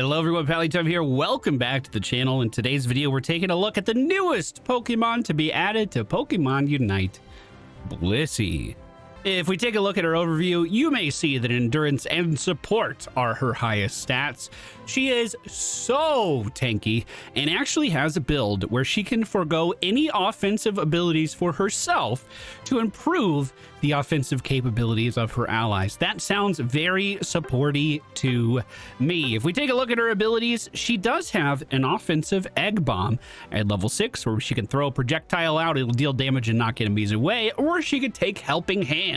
Hello everyone, MFPallytime here. Welcome back to the channel. In today's video, we're taking a look at the newest Pokemon to be added to Pokemon Unite, Blissey. If we take a look at her overview, you may see that endurance and support are her highest stats. She is so tanky and actually has a build where she can forego any offensive abilities for herself to improve the offensive capabilities of her allies. That sounds very supporty to me. If we take a look at her abilities, she does have an offensive egg bomb at level 6 where she can throw a projectile out, it'll deal damage and knock enemies away, or she could take helping hand.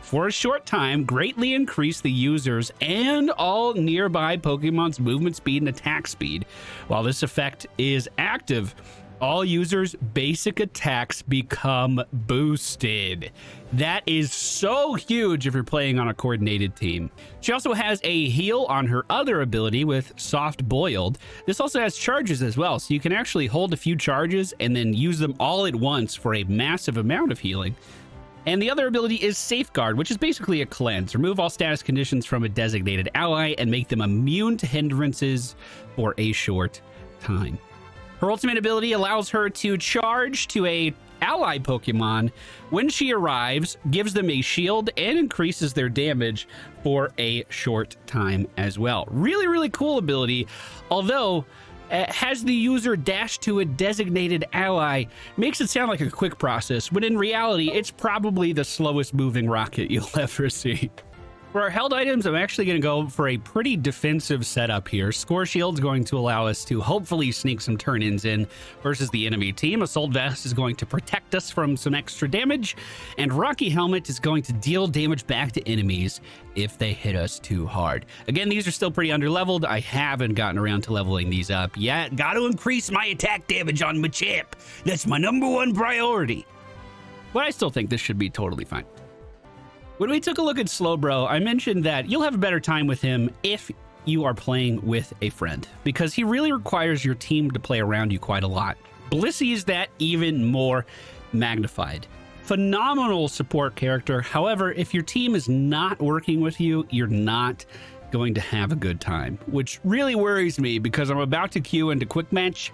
For a short time, greatly increase the user's and all nearby Pokemon's movement speed and attack speed. While this effect is active, all users' basic attacks become boosted. That is so huge if you're playing on a coordinated team. She also has a heal on her other ability with Soft Boiled. This also has charges as well, so you can actually hold a few charges and then use them all at once for a massive amount of healing. And the other ability is Safeguard, which is basically a cleanse. Remove all status conditions from a designated ally and make them immune to hindrances for a short time. Her ultimate ability allows her to charge to a ally Pokemon when she arrives, gives them a shield, and increases their damage for a short time as well. Really, really cool ability, although has the user dash to a designated ally, makes it sound like a quick process, when in reality, it's probably the slowest moving rocket you'll ever see. For our held items, I'm actually going to go for a pretty defensive setup here. Score Shield's going to allow us to hopefully sneak some turn-ins in versus the enemy team. Assault Vest is going to protect us from some extra damage, and Rocky Helmet is going to deal damage back to enemies if they hit us too hard. Again, these are still pretty underleveled. I haven't gotten around to leveling these up yet. Got to increase my attack damage on my chip. That's my #1 priority. But I still think this should be totally fine. When we took a look at Slowbro, I mentioned that you'll have a better time with him if you are playing with a friend, because he really requires your team to play around you quite a lot. Blissey is that even more magnified. Phenomenal support character. However, if your team is not working with you, you're not going to have a good time, which really worries me because I'm about to queue into Quick Match,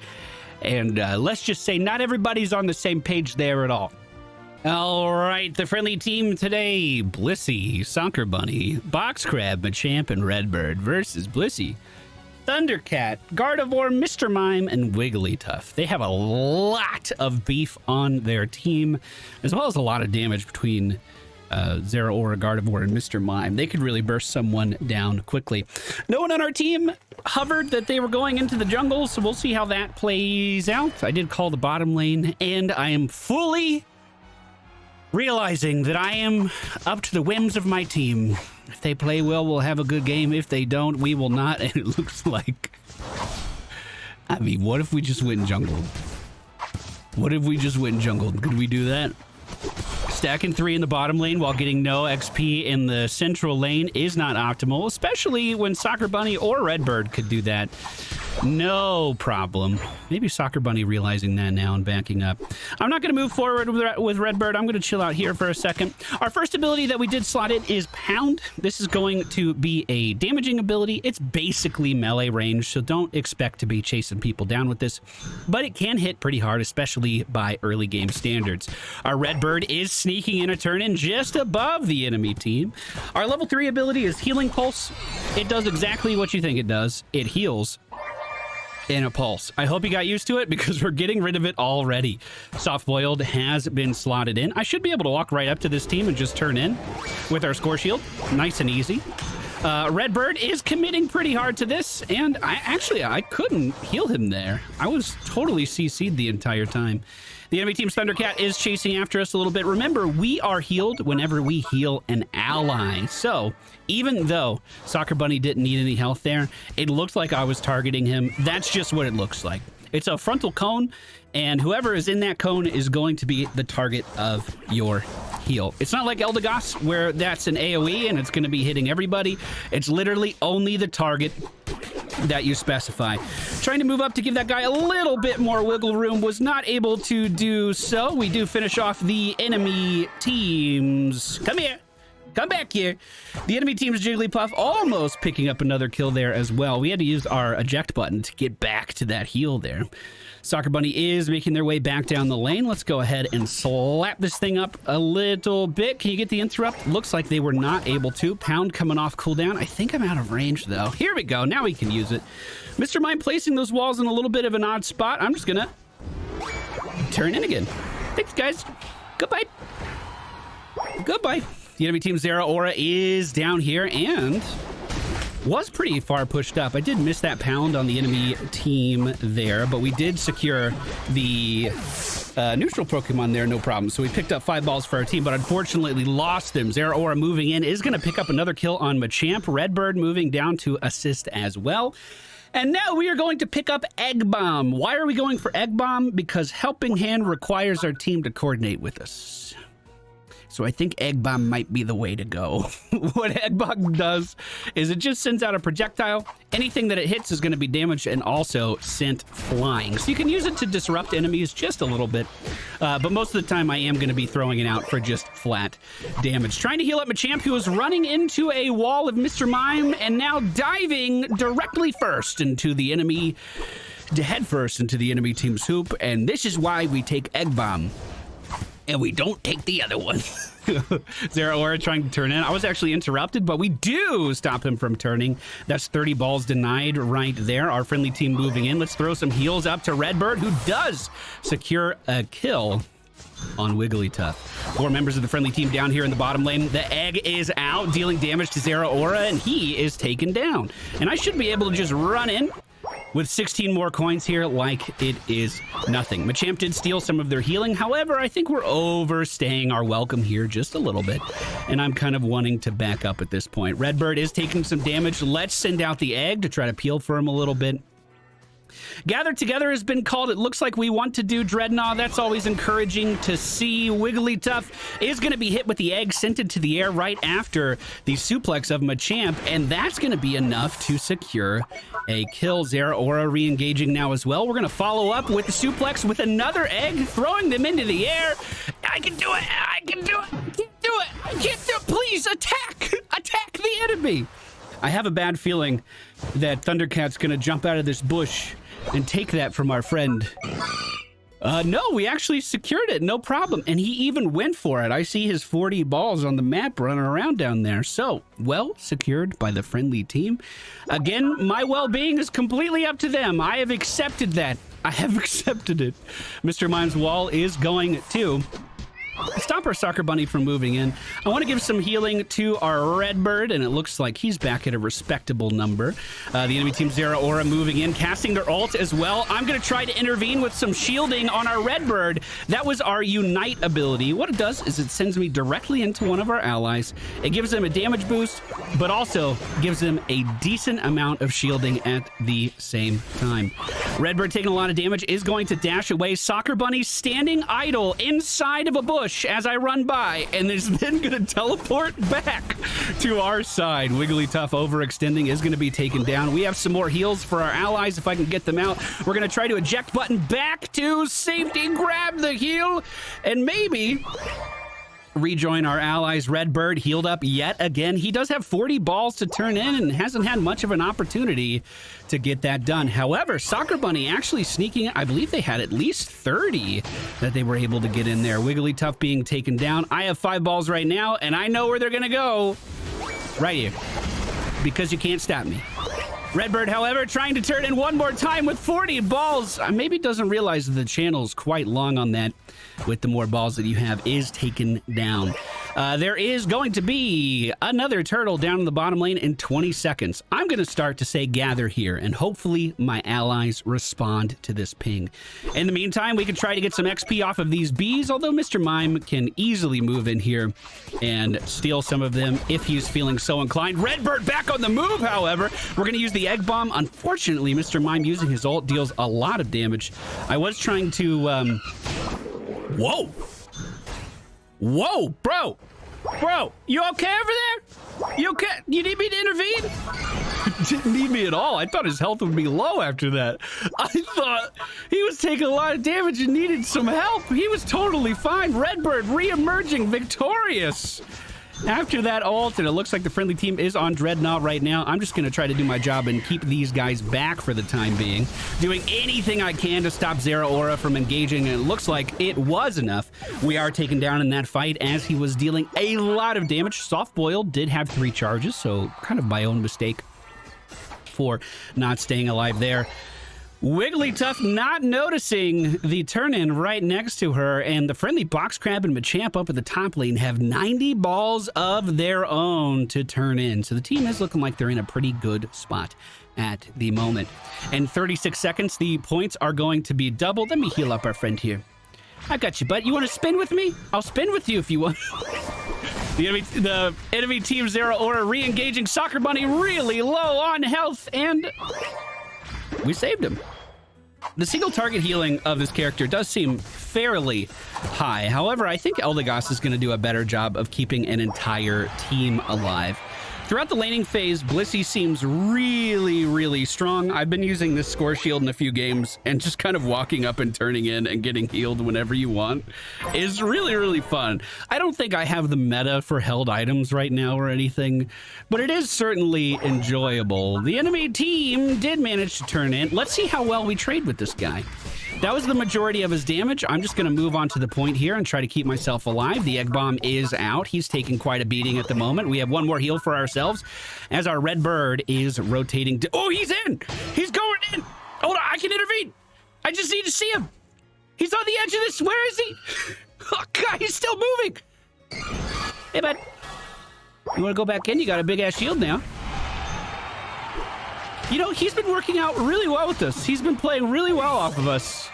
and let's just say not everybody's on the same page there at all. All right, the friendly team today, Blissey, Soccer Bunny, Box Crab, Machamp, and Redbird versus Blissey, Thundercat, Gardevoir, Mr. Mime, and Wigglytuff. They have a lot of beef on their team, as well as a lot of damage between Zeraora, Gardevoir, and Mr. Mime. They could really burst someone down quickly. No one on our team hovered that they were going into the jungle, so we'll see how that plays out. I did call the bottom lane, and I am fully realizing that I am up to the whims of my team. If they play well, we'll have a good game. If they don't, we will not. And it looks like, I mean, what if we just went jungle? What if we just went jungle? Could we do that? Stacking 3 in the bottom lane while getting no XP in the central lane is not optimal, especially when Soccer Bunny or Redbird could do that. No problem. Maybe Soccer Bunny realizing that now and backing up. I'm not going to move forward with Redbird. I'm going to chill out here for a second. Our first ability that we did slot in is Pound. This is going to be a damaging ability. It's basically melee range, so don't expect to be chasing people down with this, but it can hit pretty hard, especially by early game standards. Our Redbird is sneaking in a turn-in just above the enemy team. Our level 3 ability is Healing Pulse. It does exactly what you think it does. It heals in a pulse. I hope you got used to it because we're getting rid of it already. Soft Boiled has been slotted in. I should be able to walk right up to this team and just turn in with our Score Shield. Nice and easy. Redbird is committing pretty hard to this, and I couldn't heal him there. I was totally CC'd the entire time. The enemy team's Thundercat is chasing after us a little bit. Remember, we are healed whenever we heal an ally. So even though Soccer Bunny didn't need any health there, it looked like I was targeting him. That's just what it looks like. It's a frontal cone, and whoever is in that cone is going to be the target of your heal. It's not like Eldegoss, where that's an AoE and it's going to be hitting everybody. It's literally only the target that you specify. Trying to move up to give that guy a little bit more wiggle room, was not able to do so. We do finish off the enemy teams. Come here. Come back here. The enemy team's Jigglypuff almost picking up another kill there as well. We had to use our eject button to get back to that heal there. Soccer Bunny is making their way back down the lane. Let's go ahead and slap this thing up a little bit. Can you get the interrupt? Looks like they were not able to. Pound coming off cooldown. I think I'm out of range, though. Here we go. Now we can use it. Mr. Mime placing those walls in a little bit of an odd spot. I'm just going to turn in again. Thanks, guys. Goodbye. Goodbye. The enemy team's Zera Aura is down here and was pretty far pushed up. I did miss that pound on the enemy team there, but we did secure the neutral Pokemon there, no problem. So we picked up 5 balls for our team, but unfortunately lost them. Zera Aura moving in is going to pick up another kill on Machamp. Redbird moving down to assist as well. And now we are going to pick up Egg Bomb. Why are we going for Egg Bomb? Because Helping Hand requires our team to coordinate with us. So I think Egg Bomb might be the way to go. What Egg Bomb does is it just sends out a projectile. Anything that it hits is going to be damaged and also sent flying. So you can use it to disrupt enemies just a little bit. But most of the time I am going to be throwing it out for just flat damage. Trying to heal up Machamp, who is running into a wall of Mr. Mime and now diving directly first into the enemy, head first into the enemy team's hoop. And this is why we take Egg Bomb. And we don't take the other one. Zera Aura trying to turn in. I was actually interrupted, but we do stop him from turning. That's 30 balls denied right there. Our friendly team moving in. Let's throw some heals up to Redbird, who does secure a kill on Wigglytuff. 4 members of the friendly team down here in the bottom lane. The egg is out, dealing damage to Zera Aura, and he is taken down. And I should be able to just run in with 16 more coins here like it is nothing. Machamp did steal some of their healing. However, I think we're overstaying our welcome here just a little bit, and I'm kind of wanting to back up at this point. Redbird is taking some damage. Let's send out the egg to try to peel for him a little bit. Gather Together has been called. It looks like we want to do Dreadnought. That's always encouraging to see. Wigglytuff is going to be hit with the egg, sent into the air right after the suplex of Machamp, and that's going to be enough to secure a kill. Zera Aura re-engaging now as well. We're going to follow up with the suplex with another egg, throwing them into the air. I can do it. I can do it. I can't do it. I can't do it. Please attack. Attack the enemy. I have a bad feeling that Thundercat's going to jump out of this bush and take that from our friend. No, we actually secured it, no problem. And he even went for it. I see his 40 balls on the map running around down there. So, well secured by the friendly team. Again, my well-being is completely up to them. I have accepted that. I have accepted it. Mr. Mime's wall is going to stop our Soccer Bunny from moving in. I want to give some healing to our Redbird, and it looks like he's back at a respectable number. The enemy team Zera Aura moving in, casting their ult as well. I'm going to try to intervene with some shielding on our Redbird. That was our Unite ability. What it does is it sends me directly into one of our allies. It gives them a damage boost, but also gives them a decent amount of shielding at the same time. Redbird taking a lot of damage is going to dash away. Soccer Bunny standing idle inside of a bush as I run by, and is then going to teleport back to our side. Wigglytuff overextending is going to be taken down. We have some more heals for our allies if I can get them out. We're going to try to eject button back to safety, grab the heal, and maybe rejoin our allies. Redbird healed up yet again. He does have 40 balls to turn in and hasn't had much of an opportunity to get that done. However, Soccer Bunny actually sneaking, I believe they had at least 30 that they were able to get in there. Wigglytuff being taken down. I have 5 balls right now, and I know where they're gonna go. Right here. Because you can't stop me. Redbird, however, trying to turn in one more time with 40 balls. Maybe doesn't realize that the channel's quite long on that. With the more balls that you have is taken down. There is going to be another turtle down in the bottom lane in 20 seconds. I'm going to start to say gather here, and hopefully my allies respond to this ping. In the meantime, we can try to get some XP off of these bees, although Mr. Mime can easily move in here and steal some of them if he's feeling so inclined. Redbird back on the move, however. We're going to use the egg bomb. Unfortunately, Mr. Mime using his ult deals a lot of damage. I was trying to... Whoa! Whoa, bro! Bro, you okay over there? You okay? You need me to intervene? Didn't need me at all. I thought his health would be low after that. I thought he was taking a lot of damage and needed some help. He was totally fine. Redbird re-emerging victorious. After that ult, and it looks like the friendly team is on Dreadnought right now, I'm just going to try to do my job and keep these guys back for the time being. Doing anything I can to stop Zeraora from engaging, and it looks like it was enough. We are taken down in that fight as he was dealing a lot of damage. Softboiled did have 3 charges, so kind of my own mistake for not staying alive there. Wigglytuff not noticing the turn-in right next to her, and the friendly Box Crab and Machamp up at the top lane have 90 balls of their own to turn in. So the team is looking like they're in a pretty good spot at the moment. In 36 seconds, the points are going to be doubled. Let me heal up our friend here. I got you, bud. You want to spin with me? I'll spin with you if you want. The enemy team Zeraora re-engaging Soccer Bunny really low on health, and we saved him. The single target healing of this character does seem fairly high. However, I think Eldegoss is going to do a better job of keeping an entire team alive. Throughout the laning phase, Blissey seems really, really strong. I've been using this score shield in a few games, and just kind of walking up and turning in and getting healed whenever you want is really, really fun. I don't think I have the meta for held items right now or anything, but it is certainly enjoyable. The enemy team did manage to turn in. Let's see how well we trade with this guy. That was the majority of his damage. I'm just going to move on to the point here and try to keep myself alive. The Egg Bomb is out. He's taking quite a beating at the moment. We have one more heal for ourselves as our red bird is rotating. Oh, he's in. He's going in. Hold on. I can intervene. I just need to see him. He's on the edge of this. Where is he? Oh, God, he's still moving. Hey, bud. You want to go back in? You got a big-ass shield now. You know, he's been working out really well with us. He's been playing really well off of us.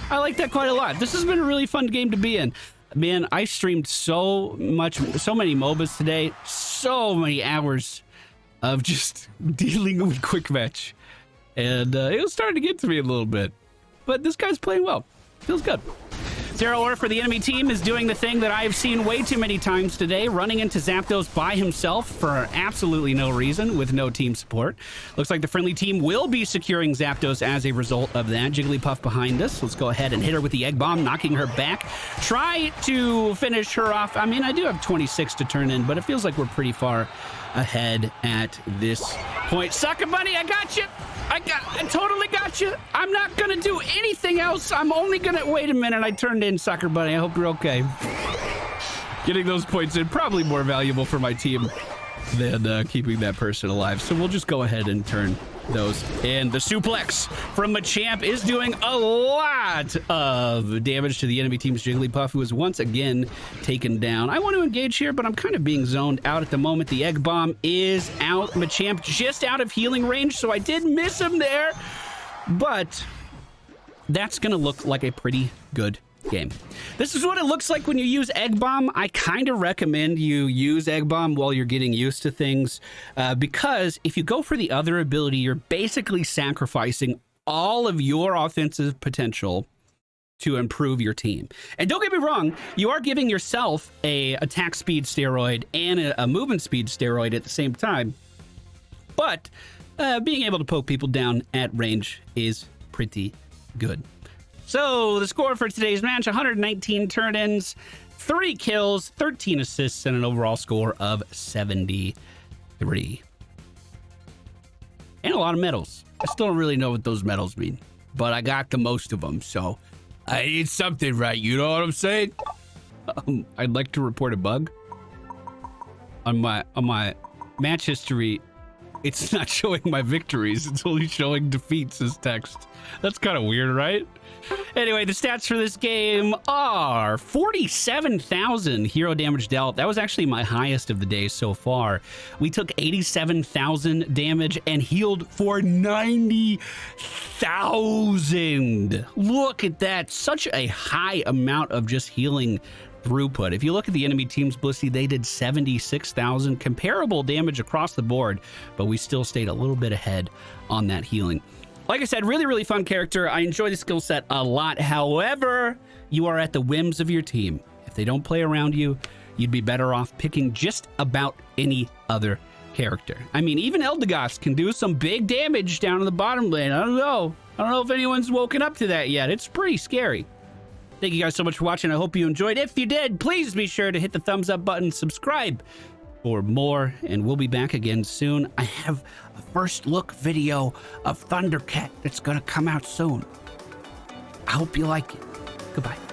I like that quite a lot. This has been a really fun game to be in. Man, I streamed so many MOBAs today. So many hours of just dealing with quick match. And it was starting to get to me a little bit. But this guy's playing well. Feels good. Zeraora for the enemy team is doing the thing that I've seen way too many times today, running into Zapdos by himself for absolutely no reason with no team support. Looks like the friendly team will be securing Zapdos as a result of that. Jigglypuff behind us. Let's go ahead and hit her with the Egg Bomb, knocking her back. Try to finish her off. I mean, I do have 26 to turn in, but it feels like we're pretty far ahead at this point. Sucker Bunny, I got you. I totally got you. I'm not gonna do anything else. I'm only gonna wait a minute. I turned in Sucker Bunny. I hope you're okay. Getting those points in probably more valuable for my team than keeping that person alive. So we'll just go ahead and turn those. And the suplex from Machamp is doing a lot of damage to the enemy team's Jigglypuff, who is once again taken down. I want to engage here, but I'm kind of being zoned out at the moment. The Egg Bomb is out. Machamp just out of healing range, so I did miss him there. But that's going to look like a pretty good game. This is what it looks like when you use Egg Bomb. I kind of recommend you use Egg Bomb while you're getting used to things, because if you go for the other ability, you're basically sacrificing all of your offensive potential to improve your team. And don't get me wrong, you are giving yourself a attack speed steroid and a movement speed steroid at the same time, but being able to poke people down at range is pretty good. So the score for today's match, 119 turn-ins, 3 kills, 13 assists, and an overall score of 73. And a lot of medals. I still don't really know what those medals mean, but I got the most of them, so I need something right. You know what I'm saying? I'd like to report a bug. On my match history, it's not showing my victories. It's only showing defeats as text. That's kind of weird, right? Anyway, the stats for this game are 47,000 hero damage dealt. That was actually my highest of the day so far. We took 87,000 damage and healed for 90,000. Look at that. Such a high amount of just healing throughput. If you look at the enemy team's Blissey, they did 76,000. Comparable damage across the board, but we still stayed a little bit ahead on that healing. Like I said, really, really fun character. I enjoy the skill set a lot. However, you are at the whims of your team. If they don't play around you, you'd be better off picking just about any other character. I mean, even Eldegoss can do some big damage down in the bottom lane. I don't know if anyone's woken up to that yet. It's pretty scary. Thank you guys so much for watching. I hope you enjoyed. If you did, please be sure to hit the thumbs up button, subscribe for more, and we'll be back again soon. I have a first look video of Thundercat that's gonna come out soon. I hope you like it. Goodbye.